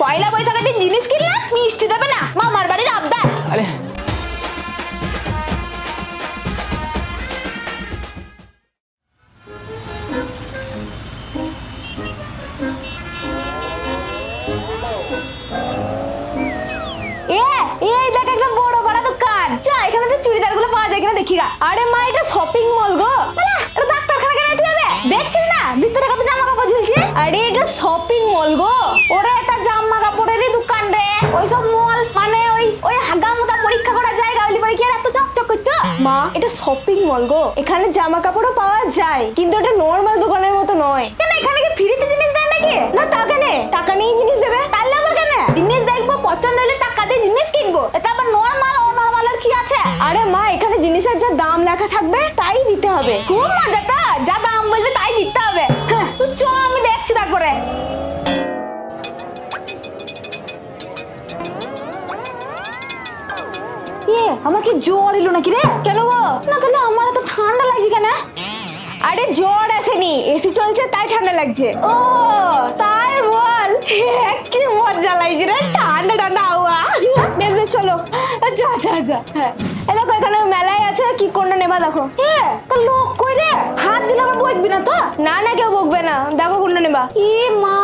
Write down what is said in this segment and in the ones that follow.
পয়লা বৈশাখের দিন জিনিস কিনলে মিষ্টি দেবে না, মামার বাড়ির আবদার। আরে দেখি গা। আরে মা এটা শপিং মল গো, এটা ডাক্তারখানা কেন যেতে হবে? দেখছিস না ভিতরে কত জামা কাপড় ঝুলছে? আরে এটা শপিং মল গো, ওরে এটা জামা কাপড়েরই দোকান রে। ওইসব মল মানে ওই হাগামুতা পরীক্ষা করার জায়গা, ওই পরীক্ষা এত চকচক করতে। মা এটা শপিং মল গো, এখানে জামা কাপড়ও পাওয়া যায়, কিন্তু এটা নরমাল দোকানের মতো নয়। কেন এখানে কি ফ্রিতে জিনিস দেয় নাকি? না তা কেন, টাকা নিয়ে জিনিস দেবে? তাহলে আবার কেন? জিনিস দেখবো, পছন্দ হলে টাকা দিয়ে জিনিস কিনবো, এটা আবার নরমাল অনরমাল আর কি আছে? আরে মা এখানে জিনিসের যা দাম লেখা থাকবে তাই দিতে হবে। খুব মজাটা, যা দাম বলবে তাই দিতে হবে। হ্যাঁ তুই চ, আমি দেখছি তারপরে। আমার কি জ্বর এলো নাকি রে? কেন গো? না তাহলে আমার এত ঠান্ডা লাগছে কেন? আরে জ্বর আসেনি, এসি চলছে তাই ঠান্ডা লাগছে। ও তাই বল, কি মজা লাগছে রে, ঠান্ডা ঠান্ডা হাওয়া। বেশ বেশ চলো, আচ্ছা আচ্ছা আচ্ছা। হ্যাঁ এ দেখো এখানে মেলায় আছে, কি কোনটা নেবা দেখো। তো লোক কই রে? হাত দিলে আবার বকবি না তো? না না কেউ বকবে না, দেখো কোনটা নেবা। ই মা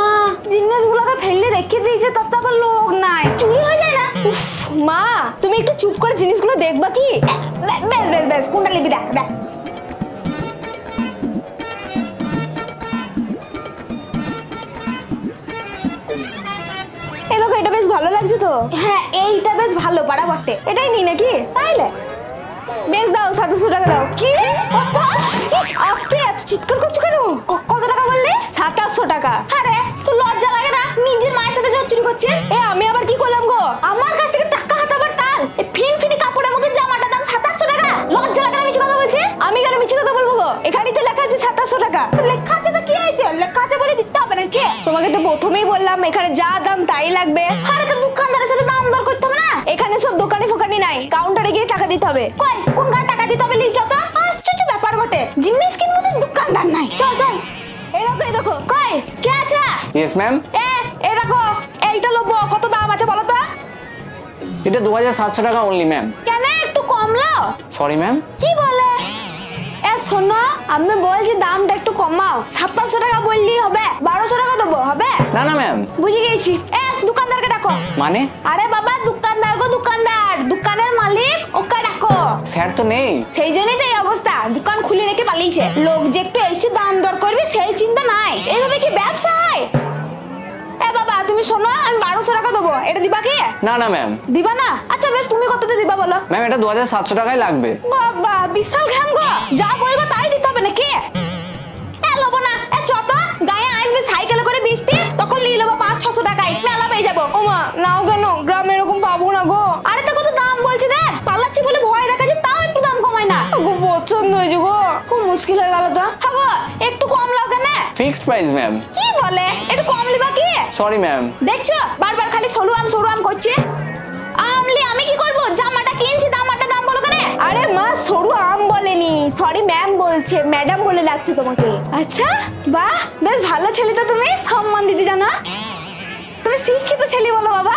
জিনিসগুলোকে ফেললে রেখে দিয়েছে, তত আবার লোক নাই, চুরি হয়ে যায় না? উফ মা তুমি একটু চুপ করে জিনিসগুলো দেখবা কি? বেশ বেশ বেশ, কোনটা নিবি দেখ দেখ। এটা বেশ ভালো লাগছে তো। হ্যাঁ এইটা বেশ ভালো পাড়া বটে, এটাই নি নাকি? তাইলে বেশ দাও, 700 টাকা দাও। কি আস্তে এত চিৎকার করছো কেন? কত টাকা বললে? 700 টাকা। আরে তো লজ্জা লাগে না নিজের মায়ের সাথে চুরি করছিস? আমি আবার কি করলাম গো? আমার কাছ থেকে টাকা হাতাবার টাল, ফিনফিনি কাপড়ের মতো জামাটার দাম 700 টাকা। লজ্জা লাগে না মিছে কথা বলছিস? আমি কেন মিছে কথা বলবো গো? এখানেই তো লেখা আছে 700 টাকা। লেখা আছে তো কি হয়েছে? লেখা আছে বলে দিতে হবে নাকি? তোমাকে তো প্রথমেই বললাম এখানে যা দাম তাই লাগবে। আরে তো দোকানদারের সাথে দাম দর করতে হবে না? এখানে সব দোকানি ফোকানি নাই, কাউন্টারে গিয়ে টাকা দিতে হবে। কই কোন গান টাকা দিতে হবে লিখো তো। আশ্চর্য ব্যাপার বটে, জিনিস কিনবো তো দোকানদার নাই। চল চল, এই দেখো কই কে আছে? Yes ma'am. এই দেখো এইটা লবো, কত দাম আছে বলো তো? এটা 2700 টাকা অনলি ম্যাম। কেন একটু কম লাও? Sorry ma'am. কি বলে? শোনো আমি বলছি দামটা একটু কমাও, 700 টাকা বললেই হবে, 1200 টাকা দেবো হবে? না না ম্যাম। বুঝে গেছি, দোকানদারকে ডাকো। মানে? আরে বাবা দোকানদার গো, দোকানদার, দোকানের মালিক, ওকে ডাকো। স্যার তো নেই, সেই জন্যই তো এই অবস্থা, দোকান খুলে রেখে পালিয়েছে। লোক যে একটু এসে দাম দর করবে সেই চিন্তা নাই। এইভাবে কি ব্যবসা হয়? বাবা তুমি শোনো, আমি 1200 টাকা দেবো, এটা দিবা কি? না না ম্যাম। দিবা না? আচ্ছা বেশ, তুমি কততে দিবা বলো? ম্যাম এটা 2700 টাকাই লাগবে। বাবা বিশাল ঘাম গো, যা বলবো তাই দিতে হবে নাকি? লবো না, চত গায়ে আসবে সাইকেলে করে বৃষ্টি, তখন নিয়ে নেবো 500-600 টাকায়, মেলা পেয়ে যাবো। ও মা নাও কেন, গ্রামে এরকম পাবো না গো। আরে তো কত দাম বলছে দেখ, পালাচ্ছি বলে ভয় দেখাচ্ছে, তাও একটু দাম কমায় না গো। পছন্দ হয়েছে গো, খুব মুশকিল হয়ে গেল তো। গো একটু কম লাও কেন? Fixed price ma'am. কি বলে, একটু কম লিবা কি? Sorry ma'am. দেখছো বারবার খালি সরু আম করছে। আমলি আমি কি করবো, জামাটা কিনছি দামাটা দাম বলো কেন? আরে মা সরু আম বলেনি, সরি ম্যাম বলছে, ম্যাডাম বলে লাগছে তোমাকে। আচ্ছা বাহ, বেশ ভালো ছেলে তো তুমি, সম্মান দিতে জানো। তুমি শিক্ষিত ছেলে বলো বাবা?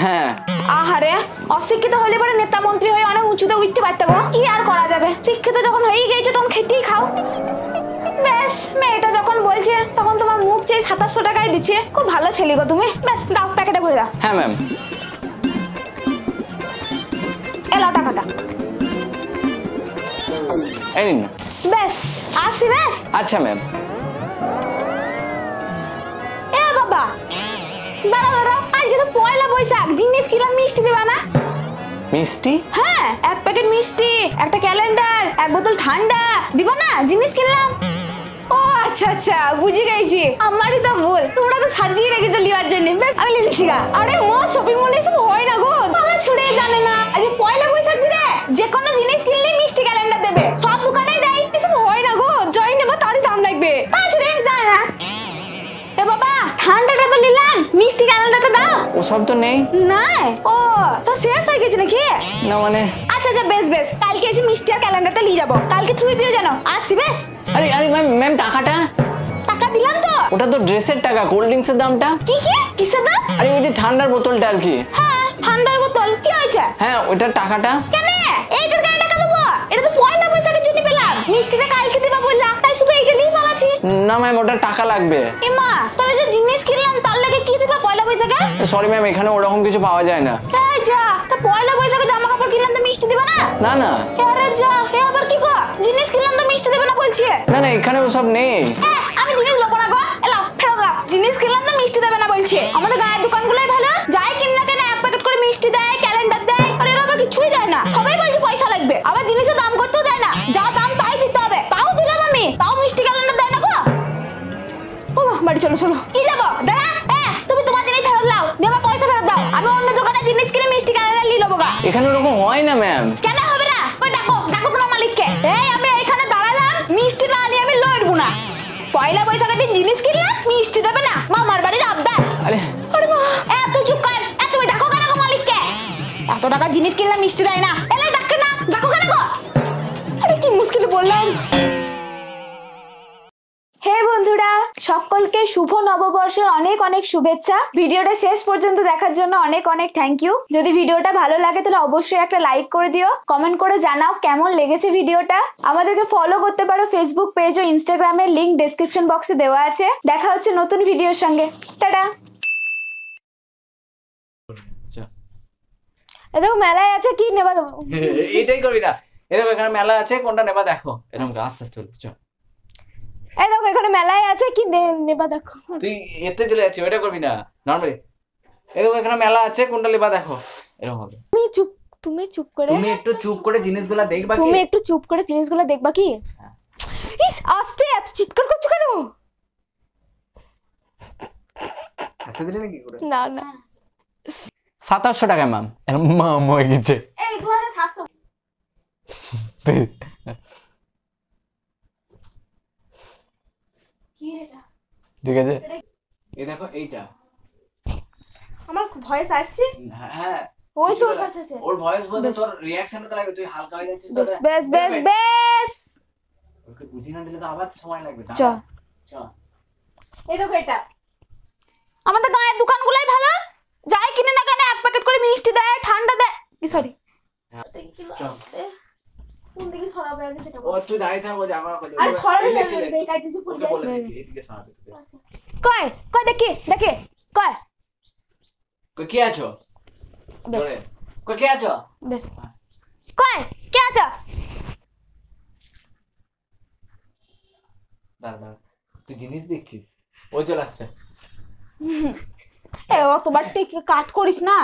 হ্যাঁ। আহারে অশিক্ষিত হলে পরে নেতা মন্ত্রী হয়ে অনেক উঁচুতে উঠতে পারতে গো, কি আর করা যাবে, শিক্ষিত যখন হয়ে গেছে তখন খেতেই খাও। বেশ মেয়েটা যখন বলছে তখন তোমার মুখ চেয়ে 2700 টাকায় দিচ্ছে, খুব ভালো ছেলে গো তুমি। বেশ দাও, প্যাকেটে ভরে দাও। হ্যাঁ ম্যাম। এলাও টাকাটা, এই নিন। বেশ আসি। বেশ আচ্ছা ম্যাম। বাবা দাঁড়াও, আজকে তো পয়লা বৈশাখ, জিনিস কিনলাম, মিষ্টি দেবা না? মিষ্টি? হ্যাঁ, এক প্যাকেট মিষ্টি, একটা ক্যালেন্ডার, এক বোতল ঠান্ডা দিবা না? জিনিস কিনলাম। ও আচ্ছা আচ্ছা বুঝে গেছি, আমারই তো ভুল, তোমরা তো সাজিয়ে রেখেছো লিওয়ার জন্য। বেশ আমি লিখছি গা। আরে মো শপিং মলে এসব হয় না গো, পালা ছুড়ে জানে না। আজ পয়লা বৈশাখ রে, যে কোনো জিনিস কিনলে মিষ্টি ক্যালেন্ডার দেবে, সব দোকানেই দেয়, এসব হয় না গো। জয় নেবা তারই দাম লাগবে, তা ছুড়ে জানে না। বাবা ঠান্ডাটা তো নিলাম, মিষ্টি ক্যালেন্ডারটা দাও। ওসব তো নেই। নাই? ও তো শেষ হয়ে গেছে নাকি? না মানে। আচ্ছা আচ্ছা বেশ বেশ, কালকে এসে মিষ্টি আর ক্যালেন্ডারটা নিয়ে যাবো, কালকে থুই দিও জানো। আসছি বেশ। আরে আরে ম্যাম, ম্যাম টাকাটা? টাকা দিলাম তো, ওটা তো ড্রেসের টাকা, কোল্ড ড্রিঙ্কসের দামটা। কি কিসের দাম? আরে ওই যে ঠান্ডার বোতলটা আর কি। হ্যাঁ ঠান্ডার বোতল, কি হয়েছে? হ্যাঁ ওইটার টাকাটা। কেন এইটার কেন টাকা দেবো? এটা তো পয়লা বৈশাখের জন্য পেলাম, মিষ্টিটা কালকে দেবা বললা, তাই শুধু এইটা নিয়ে বলাছি। না ম্যাম ওটার টাকা লাগবে। এমা তাহলে যে জিনিস কিনলাম তার লাগে কি দিবা পয়লা বৈশাখে? সরি ম্যাম, এখানে ওরকম কিছু পাওয়া যায় না। এই যা, তা পয়লা বৈশাখে জামা কাপড় কিনলাম তো মিষ্টি দিবা না? না না আরে যা, এ আবার কি গো? জিনিস কিনলাম তো মিষ্টি দেবে না বলছি? না না, এখানে ওসব নেই। আমি জিনিস লোক না গো, এলাও ফেরত দাও। জিনিস কিনলাম তো মিষ্টি দেবে না বলছি? আমাদের গায়ের দোকানগুলোই ভালো, যাই কিন না কেন এক প্যাকেট করে মিষ্টি দেয়, ক্যালেন্ডার দেয়, আর এরা আবার কিছুই দেয় না। সবাই বলছে পয়সা লাগবে, আবার জিনিসের দাম করতেও দেয় না, যা দাম তাই দিতে হবে। তাও দিলাম আমি, তাও মিষ্টি ক্যালেন্ডার দেয় না গো। ও মা, বাড়ি চলো চলো। কি যাবো দাঁড়া, তুমি তোমার জিনিস ফেরত দাও, দিয়ে আমার পয়সা ফেরত দাও। আমি অন্য দোকানে জিনিস কিনে মিষ্টি ক্যালেন্ডার নিয়ে নেবো গা। এখানে ওরকম হয় না ম্যাম। কেন হবে না? কই ডাকো ডাকো তোমার মালিককে। এই আমি এখানে দাঁড়ালাম, মিষ্টি না নিয়ে আমি লড়বো না। পয়লা বৈশাখের দিন জিনিস কিনলাম, মিষ্টি দেবে না? মামার বাড়ির আবদার। আরে আরে মা, তুই চুপ কর। তুমি ডাকো কেন গো মালিককে? এত টাকা জিনিস কিনলাম মিষ্টি দেয় না, এলে ডাকে না, ডাকো কেন গো? আরে কি মুশকিল বললাম। হে বন্ধুরা, সকলকে শুভ নববর্ষের অনেক অনেক শুভেচ্ছা। ভিডিওটা শেষ পর্যন্ত দেখার জন্য অনেক অনেক থ্যাংক ইউ। যদি ভিডিওটা ভালো লাগে তাহলে অবশ্যই একটা লাইক করে দিও, কমেন্ট করে জানাও কেমন লেগেছে ভিডিওটা। আমাদেরকে ফলো করতে পারো ফেসবুক পেজ ও ইনস্টাগ্রামের লিংক ডেসক্রিপশন বক্সে দেওয়া আছে। দেখা হচ্ছে নতুন ভিডিওর সঙ্গে। টাটা। এ দেখো মেলায় আছে, কি নেবা দেবো? এটাই করবি না। এই দেখো এখানে মেলা আছে, কোনটা নেবা দেখো। এরকম আস্তে আস্তে বলবি। চল এই দেখো এখানে মেলায় আছে, কি নেবা দেখো। তুই এতে চলে যাচ্ছিস, ওইটা করবি না নরমালি। এই দেখো এখানে মেলা আছে, কোনটা নেবা দেখো। এরকম হবে। তুমি চুপ করে, তুমি একটু চুপ করে জিনিসগুলো দেখবা কি? তুমি একটু চুপ করে জিনিসগুলো দেখবা কি? ইস আস্তে, এত চিৎকার করছো কেন? হাসতে দিলে নাকি করে? না না 2700 টাকা ম্যাম। মাম হয়ে গেছে। এই 2700। কি এটা? ঠিক আছে, এই দেখো এইটা। আমার ভয়েস আসছে? হ্যাঁ ওই তোর কাছে আছে। ওর ভয়েস বলতে তোর রিঅ্যাকশনটা তো লাগবে, তুই হালকা হয়ে যাচ্ছিস তো। বেশ বেশ বেশ। ওকে বুঝি না দিলে তো আবার সময় লাগবে। চ চ এই দেখো এটা। আমাদের গায়ের দোকানগুলাই ভালো, যাই কিনে না কেন এক প্যাকেট করে মিষ্টি দেয়, ঠান্ডা দেয়। কি সরি, কোন দিকে সরাবে আগে সেটা বল। ও তুই দাঁড়িয়ে থাক, ও জামা করে। আরে সরাবে না, দেখাইতেছি পড়ে ওকে বলে যায়। দিচ্ছি এদিকে সরাবে। আচ্ছা কই কই দেখি দেখি কই কই কি আছো? বেশ ধরে কই কি আছো? বেশ কই কে আছো? দাঁড়া তুই জিনিস দেখছিস, ও চলে আসছে। এ অতবার ঠিক কাট করিস না।